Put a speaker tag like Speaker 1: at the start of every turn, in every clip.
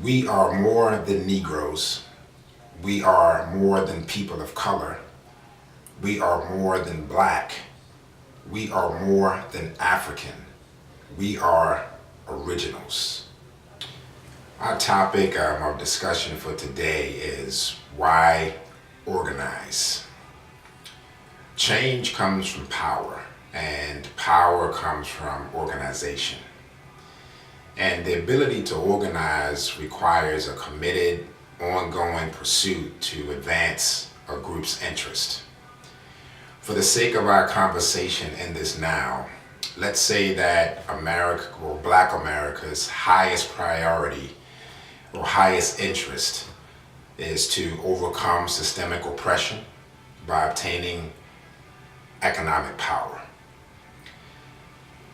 Speaker 1: We are more than Negroes. We are more than people of color. We are more than black. We are more than African. We are originals. Our topic of discussion for today is why organize. Change comes from power, and power comes from organization. And the ability to organize requires a committed, ongoing pursuit to advance a group's interest. For the sake of our conversation in this now, let's say that America or Black America's highest priority or highest interest is to overcome systemic oppression by obtaining economic power.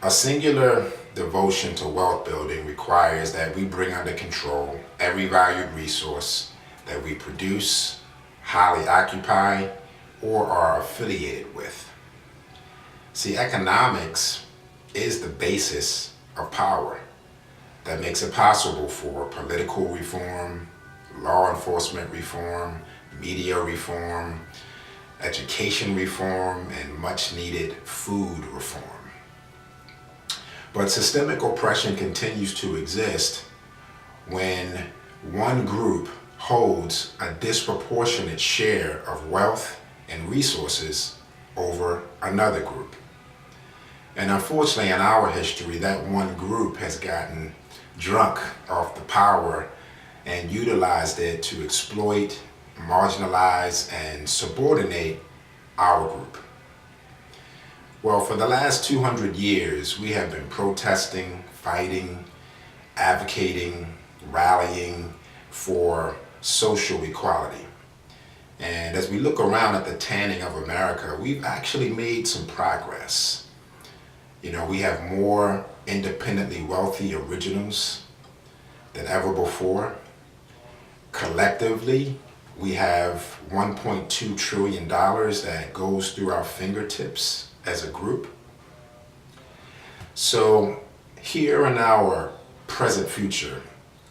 Speaker 1: A singular devotion to wealth building requires that we bring under control every valued resource that we produce, highly occupy, or are affiliated with. See, economics is the basis of power that makes it possible for political reform, law enforcement reform, media reform, education reform, and much needed food reform. But systemic oppression continues to exist when one group holds a disproportionate share of wealth and resources over another group. And unfortunately, in our history, that one group has gotten drunk off the power and utilized it to exploit, marginalize, and subordinate our group. Well, for the last 200 years, we have been protesting, fighting, advocating, rallying for social equality. And as we look around at the tanning of America, we've actually made some progress. You know, we have more independently wealthy originals than ever before. Collectively, we have $1.2 trillion that goes through our fingertips as a group. So here in our present future,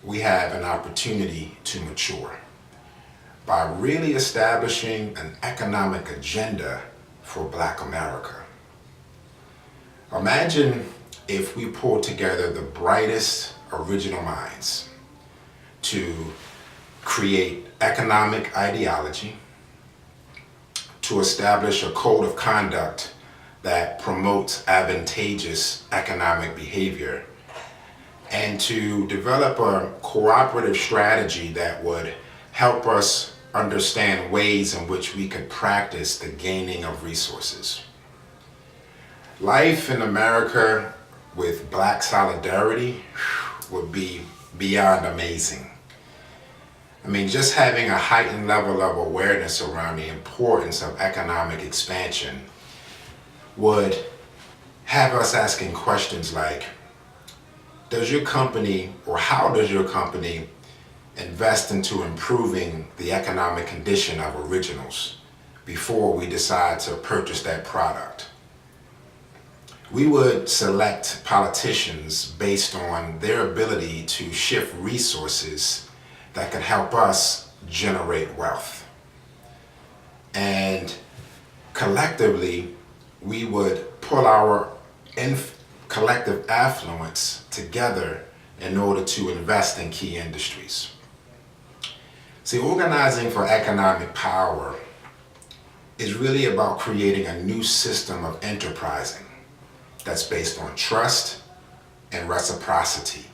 Speaker 1: we have an opportunity to mature by really establishing an economic agenda for Black America. Imagine if we pulled together the brightest original minds to create economic ideology, to establish a code of conduct that promotes advantageous economic behavior, and to develop a cooperative strategy that would help us understand ways in which we could practice the gaining of resources. Life in America with Black solidarity would be beyond amazing. I mean, just having a heightened level of awareness around the importance of economic expansion would have us asking questions like, does your company, or how does your company invest into improving the economic condition of originals before we decide to purchase that product? We would select politicians based on their ability to shift resources that could help us generate wealth. And collectively, we would pull our collective affluence together in order to invest in key industries. See, organizing for economic power is really about creating a new system of enterprising that's based on trust and reciprocity.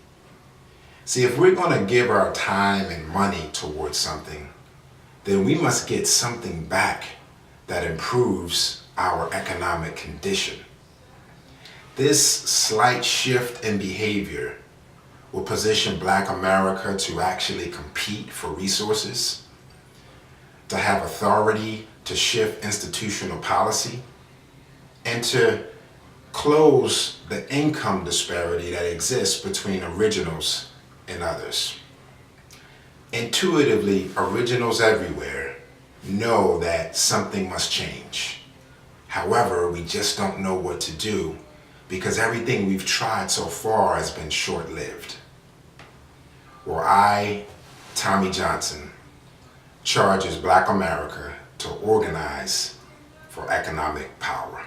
Speaker 1: See, if we're going to give our time and money towards something, then we must get something back that improves our economic condition. This slight shift in behavior will position Black America to actually compete for resources, to have authority to shift institutional policy, and to close the income disparity that exists between originals and others. Intuitively, originals everywhere know that something must change. However, we just don't know what to do because everything we've tried so far has been short-lived. where I, Tommy Johnson, charges Black America to organize for economic power.